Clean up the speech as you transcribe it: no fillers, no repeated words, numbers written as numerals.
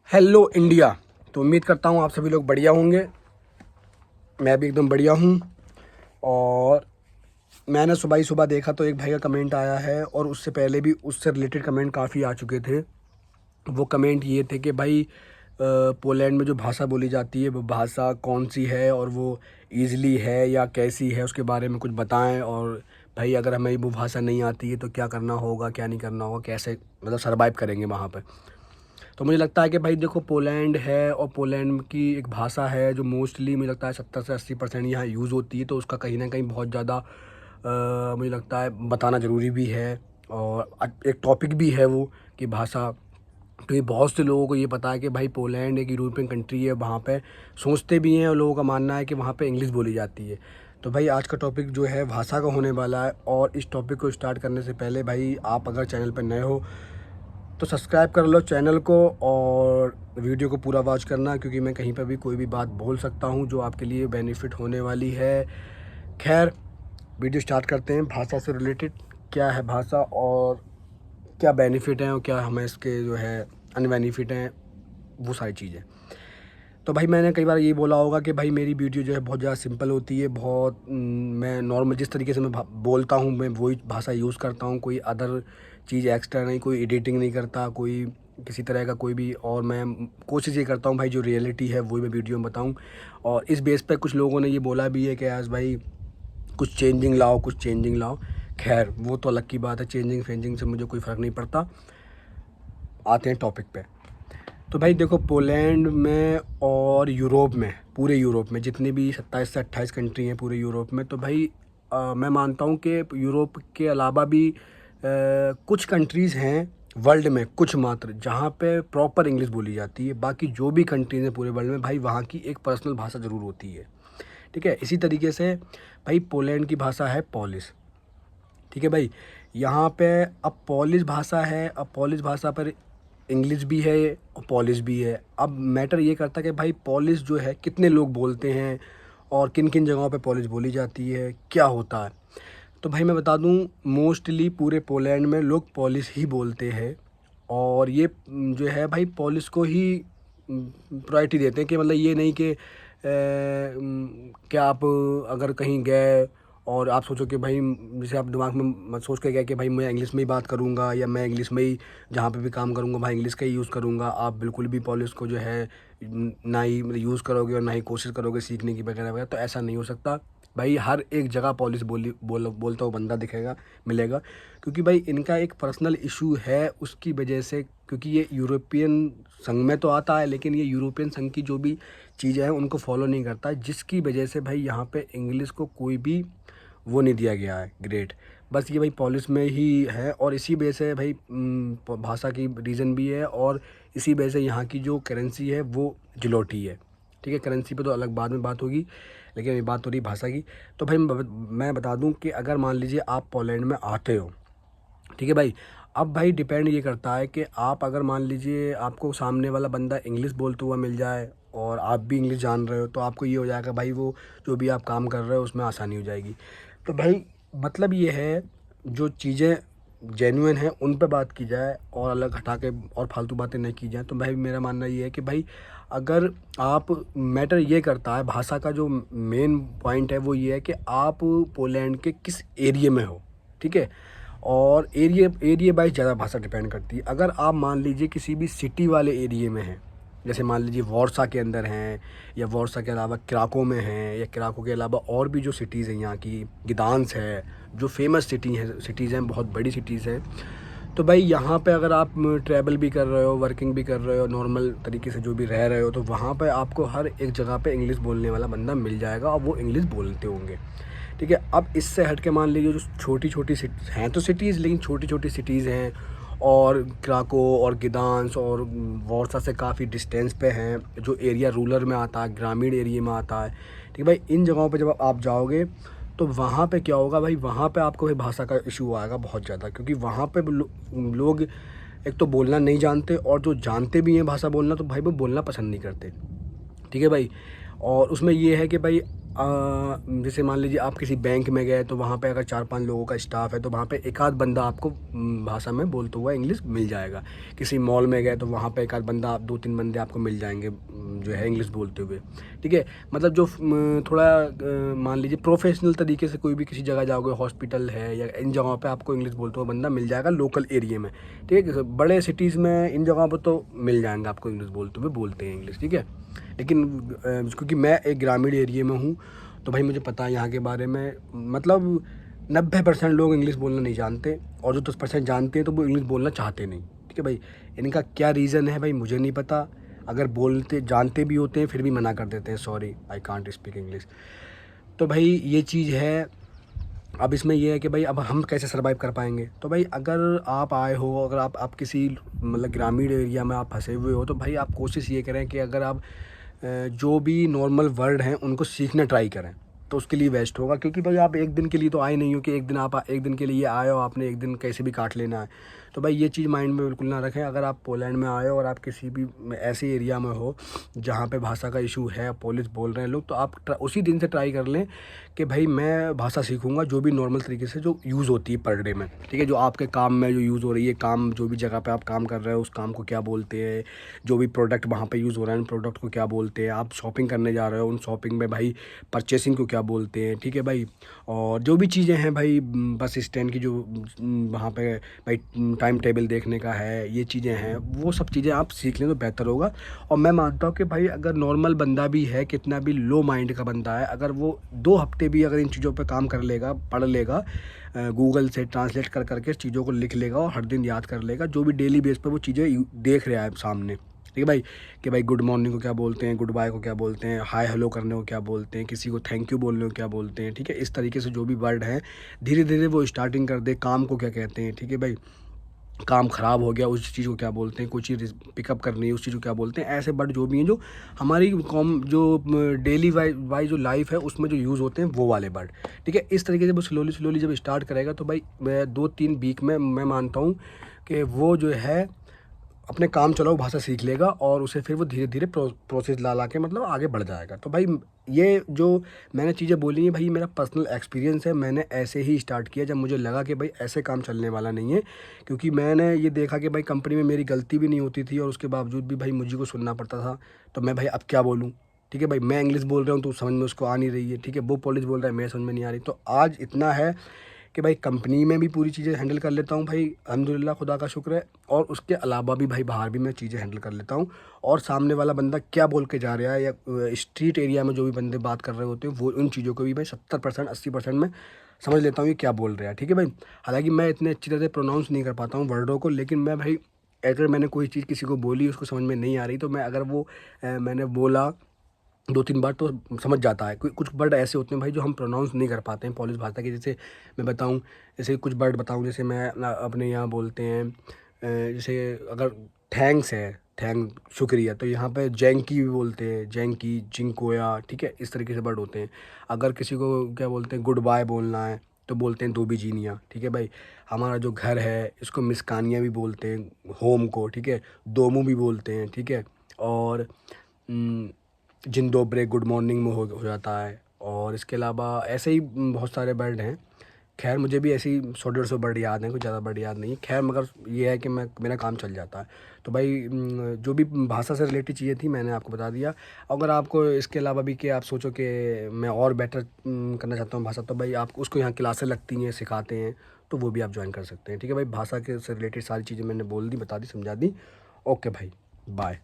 Hello India. तो उम्मीद करता हूँ आप सभी लोग बढ़िया होंगे। मैं भी एकदम बढ़िया हूँ। और मैंने सुबह ही सुबह देखा तो एक भाई का कमेंट आया है, और उससे पहले भी उससे रिलेटेड कमेंट काफ़ी आ चुके थे। वो कमेंट ये थे कि भाई पोलैंड में जो भाषा बोली जाती है वो भाषा कौन सी है, और वो ईज़िली है या कैसी है, उसके बारे में कुछ बताएं। और भाई अगर हमें वो भाषा नहीं आती है तो क्या करना होगा, क्या नहीं करना होगा, कैसे मतलब सर्वाइव करेंगे वहाँ पर। तो मुझे लगता है कि भाई देखो, पोलैंड है और पोलैंड की एक भाषा है जो मोस्टली मुझे लगता है 70 से 80% यहाँ यूज़ होती है। तो उसका कहीं ना कहीं बहुत ज़्यादा मुझे लगता है बताना ज़रूरी भी है, और एक टॉपिक भी है वो कि भाषा। तो ये बहुत से लोगों को ये पता है कि भाई पोलैंड एक यूरोपियन कंट्री है, वहाँ पे सोचते भी हैं और लोगों का मानना है कि वहाँ पे इंग्लिश बोली जाती है। तो भाई आज का टॉपिक जो है भाषा का होने वाला है। और इस टॉपिक को स्टार्ट करने से पहले भाई, आप अगर चैनल पर नए हो तो सब्सक्राइब कर लो चैनल को, और वीडियो को पूरा वॉच करना, क्योंकि मैं कहीं पर भी कोई भी बात बोल सकता हूँ जो आपके लिए बेनिफिट होने वाली है। खैर, वीडियो स्टार्ट करते हैं। भाषा से रिलेटेड क्या है भाषा, और क्या बेनिफिट हैं, और क्या हमें इसके जो है अनबेनिफिट हैं, वो सारी चीज़ें। तो भाई मैंने कई बार ये बोला होगा कि भाई मेरी वीडियो जो है बहुत ज़्यादा सिंपल होती है। बहुत मैं नॉर्मल जिस तरीके से मैं बोलता हूँ मैं वही भाषा यूज़ करता हूँ। कोई अदर चीज़ एक्स्ट्रा नहीं, कोई एडिटिंग नहीं करता, कोई किसी तरह का कोई भी। और मैं कोशिश ये करता हूँ भाई जो रियलिटी है वही मैं वीडियो में बताऊँ। और इस बेस पे कुछ लोगों ने ये बोला भी है कि आज भाई कुछ चेंजिंग लाओ, कुछ चेंजिंग लाओ। खैर वो तो अलग की बात है, चेंजिंग फेंजिंग से मुझे कोई फ़र्क नहीं पड़ता। आते हैं टॉपिक पे। तो भाई देखो, पोलैंड में और यूरोप में, पूरे यूरोप में जितनी भी 27 से 28 कंट्री हैं पूरे यूरोप में, तो भाई मैं मानता हूँ कि यूरोप के अलावा भी कुछ कंट्रीज़ हैं वर्ल्ड में, कुछ मात्र, जहाँ पे प्रॉपर इंग्लिश बोली जाती है। बाकी जो भी कंट्रीज़ हैं पूरे वर्ल्ड में भाई, वहाँ की एक पर्सनल भाषा ज़रूर होती है। ठीक है, इसी तरीके से भाई पोलैंड की भाषा है पॉलिश। ठीक है भाई, यहाँ पे अब पॉलिश भाषा है। अब पॉलिश भाषा पर इंग्लिश भी है और पॉलिश भी है। अब मैटर ये करता है कि भाई पॉलिश जो है कितने लोग बोलते हैं, और किन किन जगहों पे पॉलिश बोली जाती है, क्या होता है। तो भाई मैं बता दूं, मोस्टली पूरे पोलैंड में लोग पॉलिश ही बोलते हैं। और ये जो है भाई पॉलिश को ही प्रायोरिटी देते हैं, कि मतलब ये नहीं कि क्या आप अगर कहीं गए और आप सोचो कि भाई, जैसे आप दिमाग में मत सोच के गए कि भाई मैं इंग्लिश में ही बात करूंगा, या मैं इंग्लिश में ही जहाँ पे भी काम करूंगा भाई इंग्लिश का ही यूज़ करूंगा। आप बिल्कुल भी पॉलिश को जो है ना ही मतलब यूज़ करोगे, और ना ही कोशिश करोगे सीखने की वगैरह वगैरह। तो ऐसा नहीं हो सकता भाई। हर एक जगह पॉलिश बोलता हुआ बंदा दिखेगा, मिलेगा। क्योंकि भाई इनका एक पर्सनल इशू है उसकी वजह से, क्योंकि ये यूरोपियन संघ में तो आता है, लेकिन ये यूरोपियन संघ की जो भी चीज़ें हैं उनको फॉलो नहीं करता, जिसकी वजह से भाई यहाँ पे इंग्लिश को कोई भी वो नहीं दिया गया है ग्रेड। बस ये भाई पॉलिश में ही है, और इसी वजह से भाई भाषा की रीज़न भी है, और इसी वजह से यहाँ की जो करेंसी है वो जिलोटी है। ठीक है, करेंसी पे तो अलग बाद में बात होगी, लेकिन ये बात हो रही भाषा की। तो भाई मैं बता दूं कि अगर मान लीजिए आप पोलैंड में आते हो, ठीक है भाई, अब भाई डिपेंड ये करता है कि आप अगर मान लीजिए आपको सामने वाला बंदा इंग्लिश बोलते हुआ मिल जाए, और आप भी इंग्लिश जान रहे हो, तो आपको ये हो जाएगा भाई वो जो भी आप काम कर रहे हो उसमें आसानी हो जाएगी। तो भाई मतलब ये है, जो चीज़ें जेन्युइन हैं उन पे बात की जाए, और अलग हटा के और फालतू बातें नहीं की जाए। तो भाई मेरा मानना ये है कि भाई अगर आप, मैटर ये करता है भाषा का, जो मेन पॉइंट है वो ये है कि आप पोलैंड के किस एरिया में हो। ठीक है, और एरिया वाइज ज़्यादा भाषा डिपेंड करती है। अगर आप मान लीजिए किसी भी सिटी वाले एरिया में हैं, जैसे मान लीजिए वॉर्सा के अंदर हैं, या वॉर्सा के अलावा क्राको में हैं, या क्राको के अलावा और भी जो सिटीज़ हैं यहाँ की, गिदांस है, जो फेमस सिटीज़ हैं, बहुत बड़ी सिटीज़ हैं। तो भाई यहाँ पे अगर आप ट्रैवल भी कर रहे हो, वर्किंग भी कर रहे हो, नॉर्मल तरीके से जो भी रह रहे हो, तो वहाँ पे आपको हर एक जगह पे इंग्लिश बोलने वाला बंदा मिल जाएगा, और वो इंग्लिश बोलते होंगे। ठीक है, अब इससे हट के मान लीजिए जो छोटी छोटी हैं तो सिटीज़, लेकिन छोटी छोटी सिटीज़ हैं, और क्राको और गिदांस और वॉर्सा से काफ़ी डिस्टेंस पे हैं, जो एरिया रूरल में आता है, ग्रामीण एरिया में आता है। ठीक है भाई, इन जगहों पे जब आप जाओगे तो वहाँ पे क्या होगा भाई, वहाँ पे आपको भाई भाषा का इशू आएगा बहुत ज़्यादा, क्योंकि वहाँ पे लोग एक तो बोलना नहीं जानते, और जो जानते भी हैं भाषा बोलना तो भाई वो बोलना पसंद नहीं करते। ठीक है भाई, और उसमें ये है कि भाई जैसे मान लीजिए आप किसी बैंक में गए तो वहाँ पे अगर 4-5 लोगों का स्टाफ है तो वहाँ पे एक आध बंदा आपको भाषा में बोलते हुआ इंग्लिश मिल जाएगा। किसी मॉल में गए तो वहाँ पे एक आध बंदा, आप 2-3 बंदे आपको मिल जाएंगे जो है इंग्लिश बोलते हुए, ठीक है। मतलब जो थोड़ा मान लीजिए प्रोफेशनल तरीके से कोई भी किसी जगह जाओगे, हॉस्पिटल है या इन जगहों पे आपको इंग्लिश बोलते हुए बंदा मिल जाएगा लोकल एरिया में, ठीक है। बड़े सिटीज़ में इन जगहों पर तो मिल जाएंगे आपको इंग्लिश बोलते हुए, बोलते हैं इंग्लिश, ठीक है। लेकिन क्योंकि मैं एक ग्रामीण एरिया में हूँ तो भाई मुझे पता है यहाँ के बारे में। मतलब 90% लोग इंग्लिश बोलना नहीं जानते और जो 10% जानते हैं तो वो इंग्लिश बोलना चाहते नहीं, ठीक है भाई। इनका क्या रीज़न है भाई मुझे नहीं पता। अगर बोलते जानते भी होते हैं फिर भी मना कर देते हैं, sorry I can't speak English. तो भाई ये चीज़ है। अब इसमें ये है कि भाई अब हम कैसे सर्वाइव कर पाएंगे। तो भाई अगर आप आए हो, अगर आप किसी मतलब ग्रामीण एरिया में आप फंसे हुए हो तो भाई आप कोशिश ये करें कि अगर आप जो भी नॉर्मल वर्ड हैं उनको सीखना ट्राई करें तो उसके लिए बेस्ट होगा। क्योंकि भाई आप एक दिन के लिए तो आए नहीं हो कि एक दिन के लिए आए हो, आपने एक दिन कैसे भी काट लेना है। तो भाई ये चीज़ माइंड में बिल्कुल ना रखें। अगर आप पोलैंड में आए हो और आप किसी भी ऐसे एरिया में हो जहाँ पे भाषा का इशू है, पोलिश बोल रहे हैं लोग, तो आप उसी दिन से ट्राई कर लें कि भाई मैं भाषा सीखूंगा जो भी नॉर्मल तरीके से जो यूज़ होती है पर डे में, ठीक है। जो आपके काम में जो यूज़ हो रही है, काम जो भी जगह पे आप काम कर रहे हो उस काम को क्या बोलते हैं, जो भी प्रोडक्ट वहाँ पे यूज़ हो रहा है उन प्रोडक्ट को क्या बोलते हैं, आप शॉपिंग करने जा रहे हो उन शॉपिंग में भाई परचेसिंग को क्या बोलते हैं, ठीक है भाई। और जो भी चीज़ें हैं भाई बस स्टैंड की जो वहाँ पे भाई टाइम टेबल देखने का है, ये चीज़ें हैं, वो सब चीज़ें आप सीख लें तो बेहतर होगा। और मैं मानता हूँ कि भाई अगर नॉर्मल बंदा भी है, कितना भी लो माइंड का बंदा है, अगर वो 2 हफ्ते भी अगर इन चीज़ों पे काम कर लेगा, पढ़ लेगा, गूगल से ट्रांसलेट कर करके चीज़ों को लिख लेगा और हर दिन याद कर लेगा, जो भी डेली बेस पर वो चीज़ें देख रहा है सामने, ठीक है भाई। कि भाई गुड मॉर्निंग को क्या बोलते हैं, गुड बाय को क्या बोलते हैं, हाय हेलो करने को क्या बोलते हैं, किसी को थैंक यू बोलने को क्या बोलते हैं, ठीक है। इस तरीके से जो भी वर्ड हैं धीरे धीरे वो स्टार्टिंग कर दे। काम को क्या कहते हैं, ठीक है भाई। काम ख़राब हो गया उस चीज़ को क्या बोलते हैं, कोई चीज़ पिकअप करनी है उस चीज़ को क्या बोलते हैं। ऐसे वर्ड जो भी हैं जो हमारी कॉम जो डेली वाइज जो लाइफ है उसमें जो यूज़ होते हैं वो वाले वर्ड, ठीक है। इस तरीके से वो स्लोली जब स्टार्ट करेगा तो भाई मैं 2-3 वीक में मैं मानता हूँ कि वो जो है अपने काम चलाओ भाषा सीख लेगा और उसे फिर वो धीरे धीरे प्रोसेस ला के मतलब आगे बढ़ जाएगा। तो भाई ये जो मैंने चीज़ें बोली हैं भाई मेरा पर्सनल एक्सपीरियंस है। मैंने ऐसे ही स्टार्ट किया जब मुझे लगा कि भाई ऐसे काम चलने वाला नहीं है। क्योंकि मैंने ये देखा कि भाई कंपनी में मेरी गलती भी नहीं होती थी और उसके बावजूद भी भाई मुझे को सुनना पड़ता था। तो मैं भाई अब क्या बोलूँ, ठीक है भाई। मैं इंग्लिश बोल रहा हूँ तो समझ में उसको आ नहीं रही है, ठीक है। वो पोलिश बोल रहा है मेरे समझ में नहीं आ रही। तो आज इतना है कि भाई कंपनी में भी पूरी चीज़ें हैंडल कर लेता हूँ भाई, अल्हम्दुलिल्लाह खुदा का शुक्र है। और उसके अलावा भी भाई बाहर भी मैं चीज़ें हैंडल कर लेता हूँ। और सामने वाला बंदा क्या बोल के जा रहा है या स्ट्रीट एरिया में जो भी बंदे बात कर रहे होते हैं वो उन चीज़ों को भी भाई 70% 80% में समझ लेता हूँ ये क्या बोल रहा है, ठीक है भाई। हालांकि मैं इतने अच्छी तरह से प्रोनाउंस नहीं कर पाता हूँ वर्डों को, लेकिन मैं भाई अगर मैंने कोई चीज़ किसी को बोली उसको समझ में नहीं आ रही तो मैं अगर वो मैंने बोला 2-3 बार तो समझ जाता है। कुछ वर्ड ऐसे होते हैं भाई जो हम प्रोनाउंस नहीं कर पाते हैं पोलिश भाषा के। जैसे मैं बताऊं, जैसे कुछ वर्ड बताऊं, जैसे मैं अपने यहाँ बोलते हैं जैसे अगर थैंक्स है, शुक्रिया, तो यहाँ पे जैंकी भी बोलते हैं, जैंकी, जिंकोया, ठीक है। इस तरीके से वर्ड होते हैं। अगर किसी को क्या बोलते हैं गुड बाय बोलना है तो बोलते हैं दोबी जीनिया, ठीक है भाई। हमारा जो घर है इसको मिस्कानिया भी बोलते हैं, होम को, ठीक है। दोमू भी बोलते हैं, ठीक है। और जिंदोब्रे गुड मॉर्निंग में हो जाता है। और इसके अलावा ऐसे ही बहुत सारे वर्ड हैं। खैर मुझे भी ऐसी 100-150 वर्ड याद हैं, कुछ ज़्यादा वर्ड याद नहीं। खैर मगर ये है कि मेरा काम चल जाता है। तो भाई जो भी भाषा से रिलेटेड चीज़ें थी मैंने आपको बता दिया। अगर आपको इसके अलावा भी कि आप सोचो कि मैं और बेटर करना चाहता हूँ भाषा, तो भाई आप उसको यहाँ क्लासें लगती हैं, सिखाते हैं, तो वो भी आप ज्वाइन कर सकते हैं, ठीक है भाई। भाषा के से रिलेटेड सारी चीज़ें मैंने बोल दी, बता दी, समझा दी। ओके भाई, बाय।